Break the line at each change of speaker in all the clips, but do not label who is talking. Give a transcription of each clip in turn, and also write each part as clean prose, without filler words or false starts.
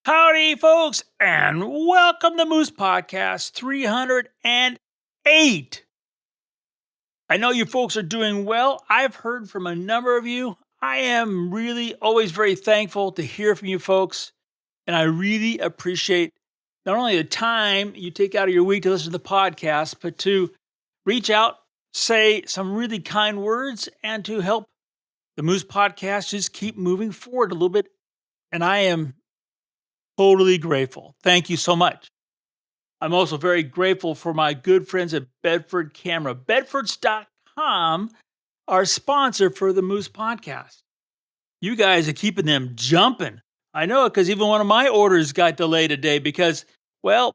Howdy, folks, and welcome to Moose Podcast 308. I know you folks are doing well. I've heard from a number of you. I am really always very thankful to hear from you folks, and I really appreciate not only the time you take out of your week to listen to the podcast, but to reach out, say some really kind words, and to help the Moose Podcast just keep moving forward a little bit. And I am totally grateful. Thank you so much. I'm also very grateful for my good friends at Bedford Camera. Bedfords.com, our sponsor for the Moose Podcast. You guys are keeping them jumping. I know it because even one of my orders got delayed today because, well,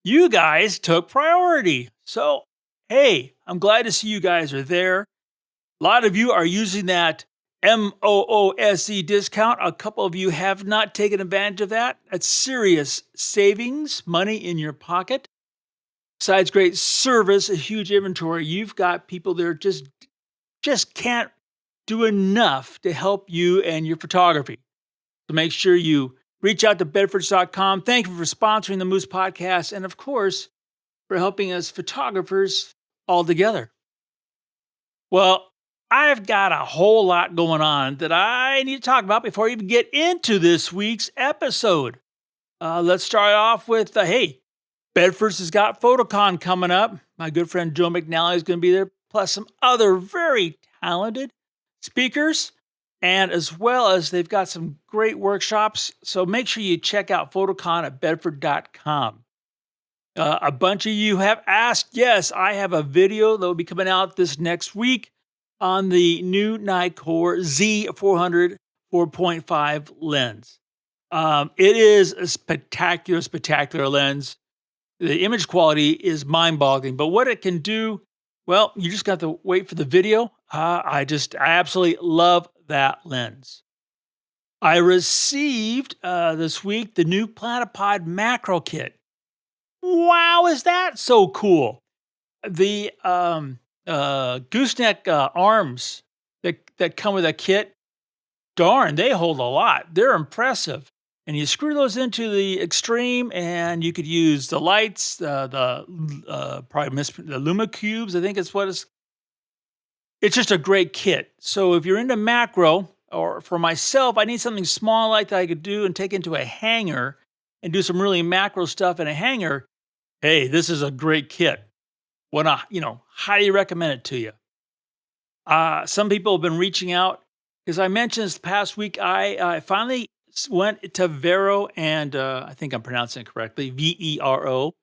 you guys took priority. So, hey, I'm glad to see you guys are there. A lot of you are using that MOOSE discount. A couple of you have not taken advantage of that. That's serious savings, money in your pocket. Besides great service, a huge inventory, you've got people there just can't do enough to help you and your photography. So make sure you reach out to Bedfords.com. Thank you for sponsoring the Moose Podcast and, of course, for helping us photographers all together. Well, I've got a whole lot going on that I need to talk about before we even get into this week's episode. Let's start off with, hey, Bedford's has got PhotoCon coming up. My good friend Joe McNally is going to be there, plus some other very talented speakers, and as well as they've got some great workshops. So make sure you check out PhotoCon at Bedford.com. A bunch of you have asked, yes, I have a video that will be coming out this next week on the new Nikkor Z400 4.5 lens. It is a spectacular lens. The image quality is mind-boggling, but what it can do, well, you just got to wait for the video. I absolutely love that lens. I received this week the new Platypod macro kit. Wow, is that so cool? The gooseneck arms that come with a kit, darn, they hold a lot. They're impressive. And you screw those into the extreme, and you could use the lights, the Luma cubes. I think it's what it's just a great kit. So if you're into macro, or for myself, I need something small like that I could do and take into a hanger and do some really macro stuff in a hanger. Hey, this is a great kit. Want to, highly recommend it to you. Some people have been reaching out because I mentioned this past week. I finally went to Vero, and I think I'm pronouncing it correctly, Vero,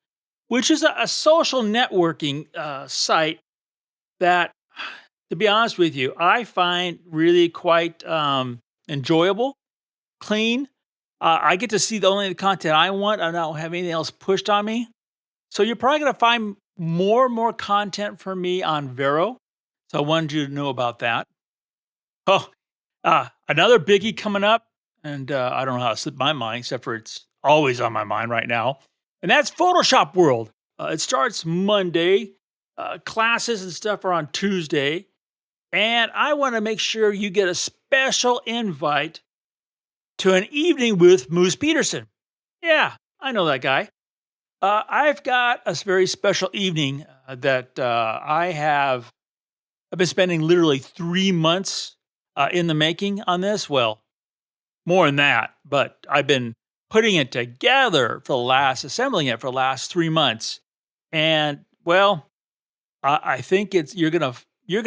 which is a social networking site that, to be honest with you, I find really quite enjoyable, clean. I get to see only the content I want. I don't have anything else pushed on me. So you're probably going to find more and more content from me on Vero. So I wanted you to know about that. Oh, another biggie coming up. And I don't know how it slipped my mind, except for it's always on my mind right now. And that's Photoshop World. It starts Monday. Classes and stuff are on Tuesday. And I want to make sure you get a special invite to an evening with Moose Peterson. Yeah, I know that guy. I've got a very special evening that I've been spending literally 3 months in the making on this. Well, more than that, but I've been putting it together assembling it for the last 3 months. And well, I think you're gonna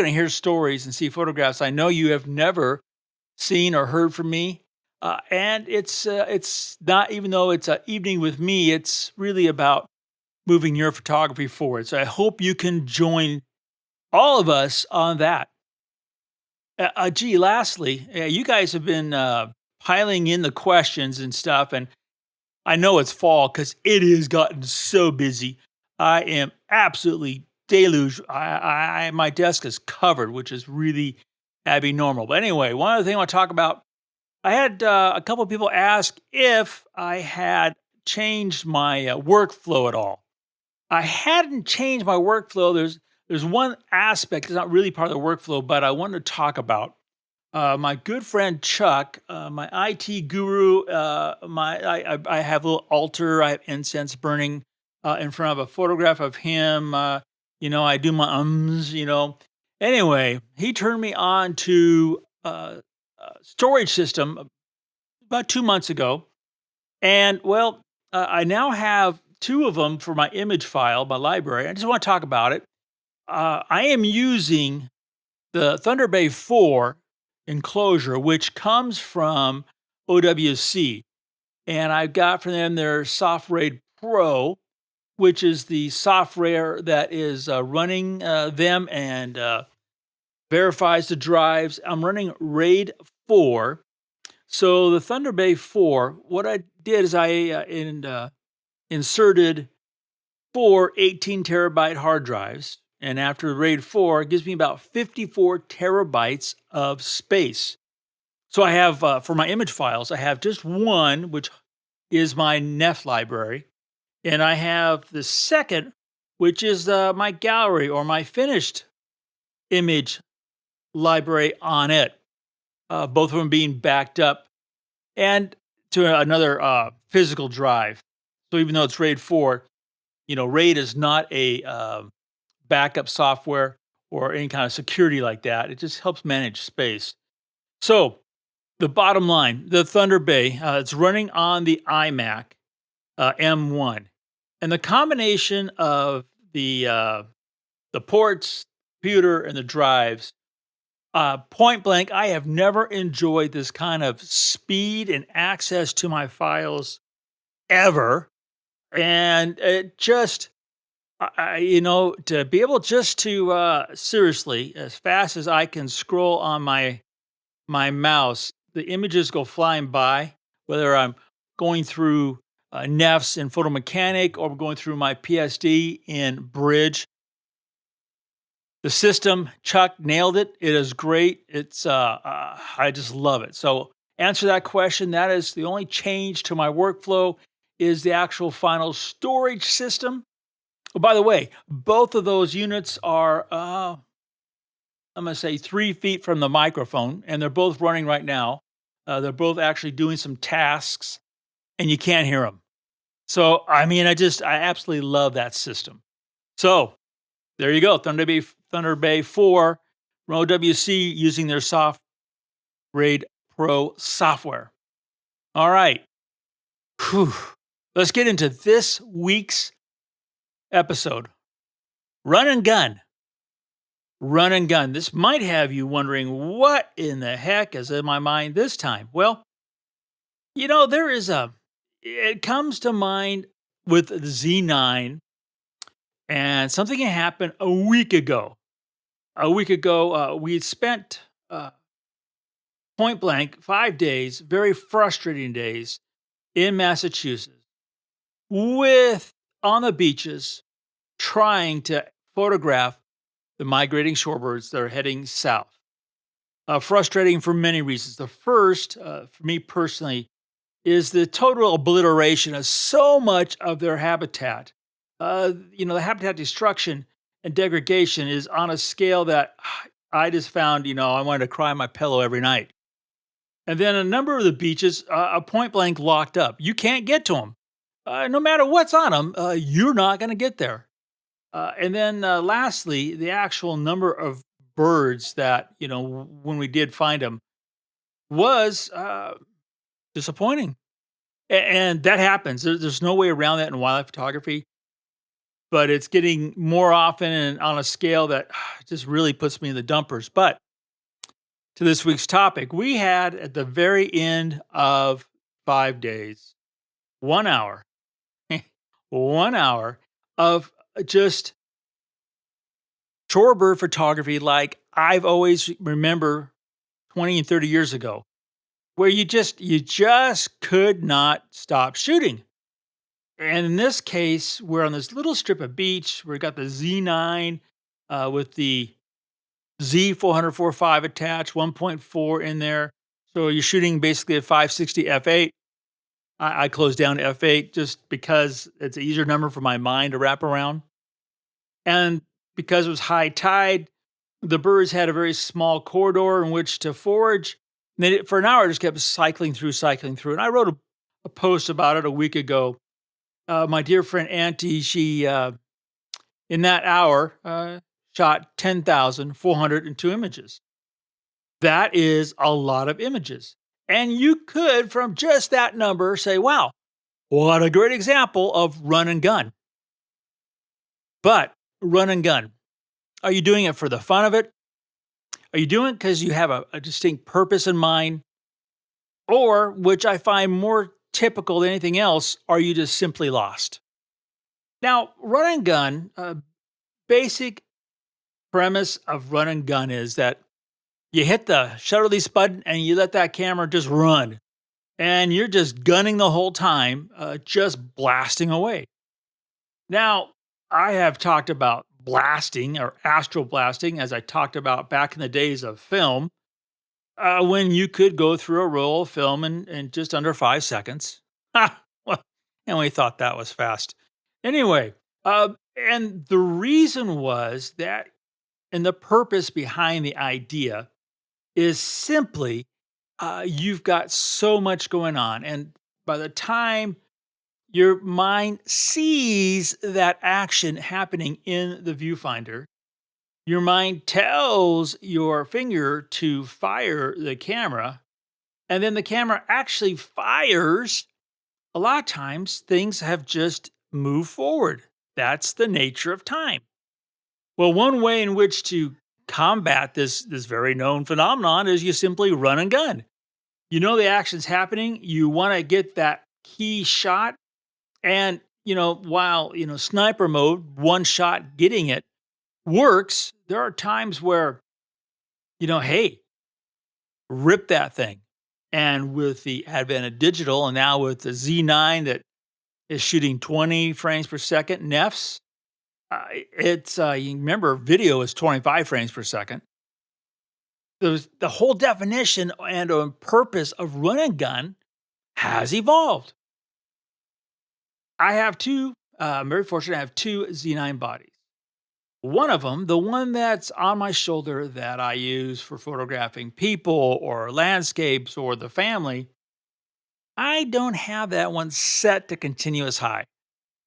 hear stories and see photographs I know you have never seen or heard from me. And it's not, even though it's an evening with me, it's really about moving your photography forward. So I hope you can join all of us on that. Lastly, you guys have been piling in the questions and stuff, and I know it's fall because it has gotten so busy. I am absolutely deluged. My desk is covered, which is really abnormal. But anyway, one other thing I want to talk about. I had a couple of people ask if I had changed my workflow at all. I hadn't changed my workflow. There's one aspect that's not really part of the workflow, but I wanted to talk about. My good friend Chuck, my IT guru, I have a little altar. I have incense burning in front of a photograph of him. I do my ums. Anyway, he turned me on to storage system about 2 months ago, and well, I now have two of them for my image file, my library. I just want to talk about it. I am using the Thunder Bay 4 enclosure, which comes from OWC. And I got from them their SoftRaid Pro, which is the software that is running them and verifies the drives. I'm running RAID 4. So the Thunder Bay 4, what I did is inserted four 18 terabyte hard drives. And after RAID 4, it gives me about 54 terabytes of space. So I have, for my image files, I have just one, which is my NEF library. And I have the second, which is my gallery or my finished image library on it. Both of them being backed up and to another physical drive. So even though it's RAID 4, RAID is not a backup software or any kind of security like that. It just helps manage space. So the bottom line, the Thunder Bay, it's running on the iMac M1, and the combination of the ports, computer, and the drives. Point blank, I have never enjoyed this kind of speed and access to my files ever, and it just to be able just to seriously, as fast as I can scroll on my mouse, the images go flying by, whether I'm going through NEFs in Photo Mechanic or going through my PSD in Bridge. The system, Chuck nailed it. It is great. I just love it. So answer that question. That is the only change to my workflow is the actual final storage system. Oh, by the way, both of those units are, I'm going to say 3 feet from the microphone, and they're both running right now. They're both actually doing some tasks, and you can't hear them. So, I mean, I absolutely love that system. So, there you go, Thunder Bay 4 from OWC using their SoftRaid Pro software. All right. Whew. Let's get into this week's episode. Run and gun. Run and gun. This might have you wondering what in the heck is in my mind this time. Well, it comes to mind with the Z9 and something happened a week ago. We had spent point blank 5 days, very frustrating days in Massachusetts on the beaches trying to photograph the migrating shorebirds that are heading south. Frustrating for many reasons. The first, for me personally, is the total obliteration of so much of their habitat. The habitat destruction and degradation is on a scale that I just found, I wanted to cry on my pillow every night. And then a number of the beaches are point blank locked up. You can't get to them. No matter what's on them, you're not going to get there. And then lastly, the actual number of birds that, when we did find them was disappointing. And that happens. There's no way around that in wildlife photography, but it's getting more often and on a scale that just really puts me in the dumpers. But to this week's topic, we had at the very end of 5 days, 1 hour, 1 hour of just shorebird photography like I've always remember 20 and 30 years ago, where you just could not stop shooting. And in this case, we're on this little strip of beach. We've got the Z9 with the Z404.5 attached, 1.4 in there. So you're shooting basically a 560 f8. I closed down to f8 just because it's an easier number for my mind to wrap around. And because it was high tide, The birds had a very small corridor in which to forage. For an hour, just kept cycling through. And I wrote a post about it a week ago. My dear friend Auntie, she in that hour shot 10,402 images. That is a lot of images. And you could, from just that number, say, wow, what a great example of run and gun. But run and gun, are you doing it for the fun of it? Are you doing it because you have a distinct purpose in mind? Or, which I find more typical than anything else, are you just simply lost? Now, run and gun, basic premise of run and gun is that you hit the shutter release button and you let that camera just run. And you're just gunning the whole time, just blasting away. Now, I have talked about blasting or astral blasting, as I talked about back in the days of film, when you could go through a roll of film in just under 5 seconds. Ha! Well, and we thought that was fast. Anyway, and the reason was that, and the purpose behind the idea is simply you've got so much going on. And by the time your mind sees that action happening in the viewfinder, your mind tells your finger to fire the camera, and then the camera actually fires. A lot of times, things have just moved forward. That's the nature of time. Well, one way in which to combat this very known phenomenon is you simply run and gun. You know the action's happening. You want to get that key shot. And, while, sniper mode, one shot getting it works, there are times where, hey, rip that thing. And with the advent of digital and now with the Z9 that is shooting 20 frames per second, NEFs, you remember video is 25 frames per second. The whole definition and purpose of run and gun has evolved. I have two, I'm very fortunate, I have two Z9 bodies. One of them, the one that's on my shoulder that I use for photographing people or landscapes or the family, I don't have that one set to continuous high.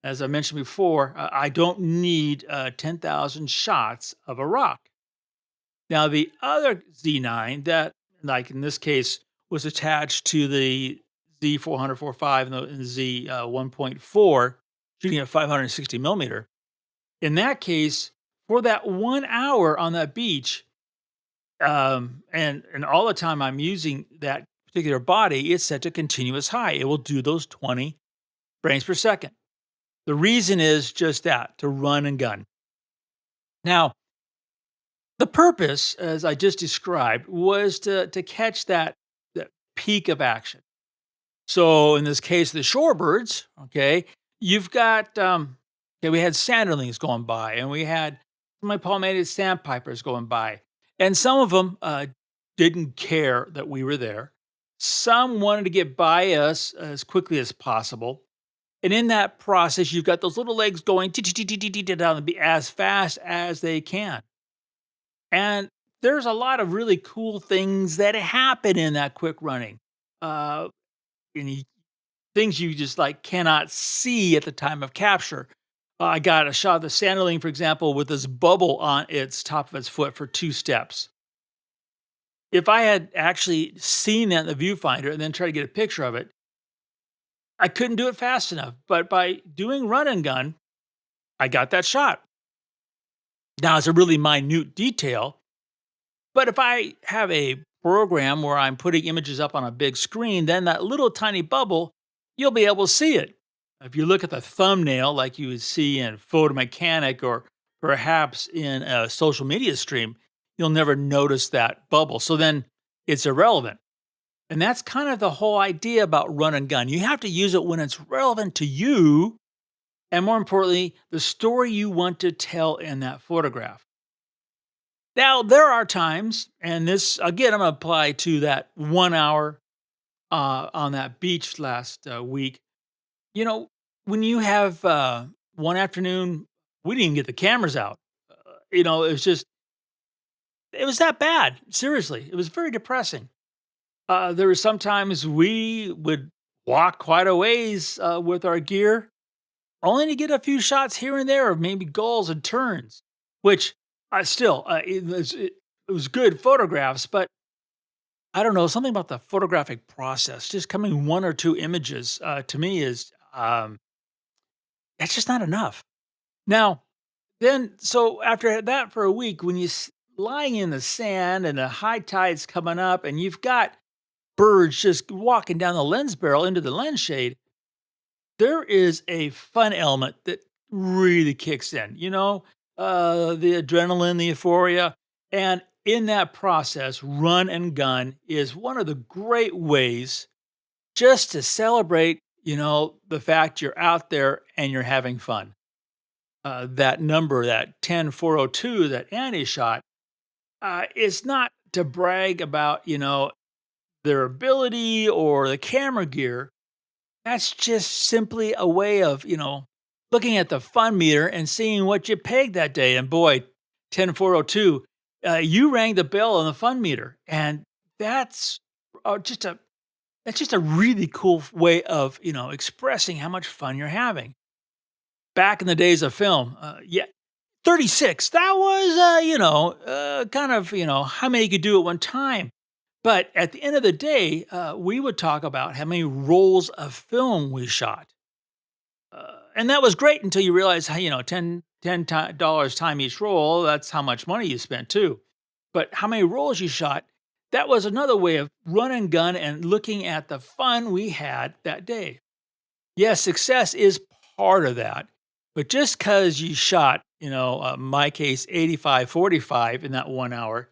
As I mentioned before, I don't need 10,000 shots of a rock. Now, the other Z9 that, like in this case, was attached to the Z400 45 and the Z 1.4, shooting at 560 millimeter. In that case, for that 1 hour on that beach, and all the time I'm using that particular body, it's set to continuous high. It will do those 20 frames per second. The reason is just that, to run and gun. Now, the purpose, as I just described, was to catch that peak of action. So in this case, the shorebirds, okay, you've got, we had sanderlings going by, and we had my palmated sandpipers going by. And some of them didn't care that we were there. Some wanted to get by us as quickly as possible. And in that process, you've got those little legs going down the beat as fast as they can. And there's a lot of really cool things that happen in that quick running. And things you just like cannot see at the time of capture. I got a shot of the sanderling, for example, with this bubble on its top of its foot for 2 steps. If I had actually seen that in the viewfinder and then tried to get a picture of it, I couldn't do it fast enough. But by doing run and gun, I got that shot. Now, it's a really minute detail, but if I have a program where I'm putting images up on a big screen, then that little tiny bubble, you'll be able to see it. If you look at the thumbnail, like you would see in Photo Mechanic or perhaps in a social media stream, you'll never notice that bubble. So then it's irrelevant. And that's kind of the whole idea about run and gun. You have to use it when it's relevant to you, and more importantly, the story you want to tell in that photograph. Now, there are times, and this, again, I'm going to apply to that 1 hour on that beach last week. When you have one afternoon, we didn't even get the cameras out. It was just it was that bad. Seriously, it was very depressing. There were sometimes we would walk quite a ways with our gear, only to get a few shots here and there of maybe goals and turns, which still it was good photographs, but I don't know something about the photographic process. Just coming one or two images to me is that's just not enough. Now, then, so after that for a week, when lying in the sand and the high tide's coming up, and you've got birds just walking down the lens barrel into the lens shade, there is a fun element that really kicks in, the adrenaline, the euphoria. And in that process, run and gun is one of the great ways just to celebrate, the fact you're out there and you're having fun. That number, that 10402 that Annie shot, is not to brag about, their ability or the camera gear. That's just simply a way of, looking at the fun meter and seeing what you pegged that day. And boy, 10402, you rang the bell on the fun meter. And that's just a really cool way of, expressing how much fun you're having. Back in the days of film, yeah, 36, that was, kind of, how many you could do at one time. But at the end of the day, we would talk about how many rolls of film we shot. And that was great until you realize how, $10 time each roll, that's how much money you spent too. But how many rolls you shot, that was another way of run and gun and looking at the fun we had that day. Yes, success is part of that. But just because you shot, my case, 85-45 in that 1 hour,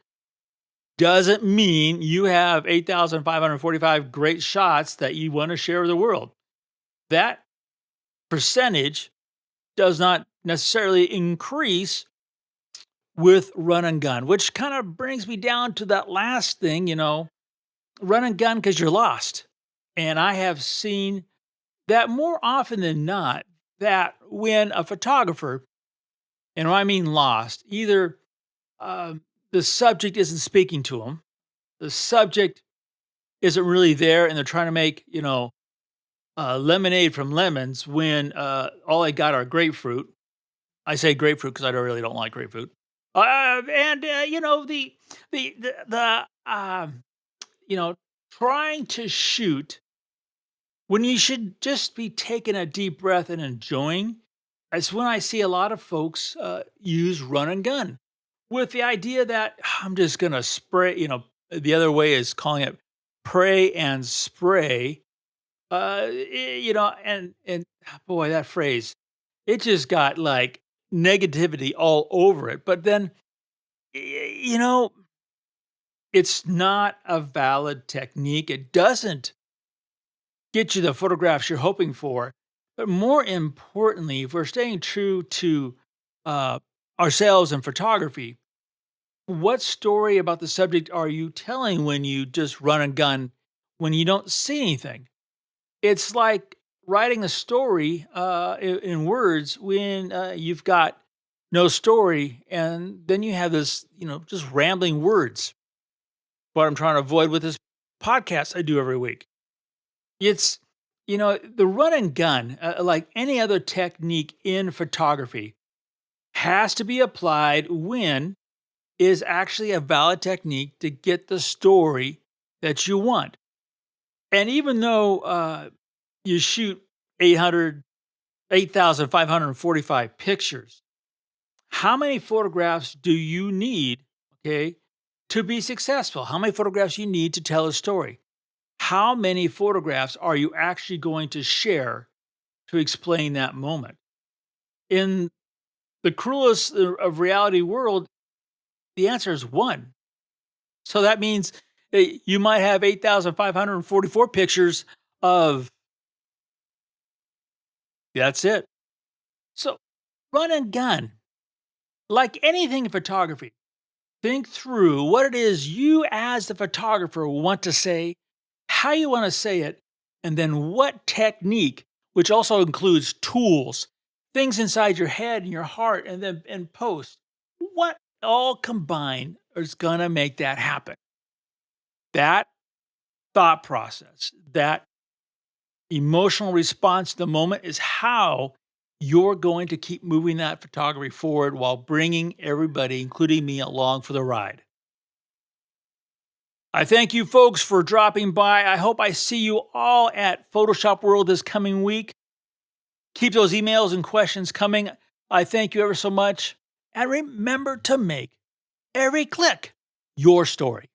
doesn't mean you have 8,545 great shots that you want to share with the world. That percentage does not necessarily increase with run and gun, which kind of brings me down to that last thing, run and gun because you're lost. And I have seen that more often than not, that when a photographer, and when I mean lost, either the subject isn't speaking to them, the subject isn't really there, and they're trying to make, lemonade from lemons when all I got are grapefruit. I say grapefruit because I don't really don't like grapefruit. And you know, trying to shoot when you should just be taking a deep breath and enjoying. It's when I see a lot of folks use run and gun with the idea that I'm just gonna spray. The other way is calling it pray and spray. And boy, that phrase, it just got like negativity all over it. But then, you know, it's not a valid technique. It doesn't get you the photographs you're hoping for. But more importantly, if we're staying true to uh, ourselves in photography, what story about the subject are you telling when you just run and gun when you don't see anything? It's like writing a story in words when you've got no story, and then you have this, just rambling words. What I'm trying to avoid with this podcast I do every week. It's, the run and gun, like any other technique in photography, has to be applied when is actually a valid technique to get the story that you want. And even though you shoot 8,545 pictures, how many photographs do you need, okay, to be successful? How many photographs you need to tell a story? How many photographs are you actually going to share to explain that moment? In the cruelest of reality world, the answer is one. So that means you might have 8,544 pictures of that's it. So run and gun, like anything in photography, think through what it is you as the photographer want to say, how you want to say it, and then what technique, which also includes tools, things inside your head and your heart, and then in post. What all combined is going to make that happen. That thought process, that emotional response to the moment is how you're going to keep moving that photography forward while bringing everybody, including me, along for the ride. I thank you folks for dropping by. I hope I see you all at Photoshop World this coming week. Keep those emails and questions coming. I thank you ever so much. And remember to make every click your story.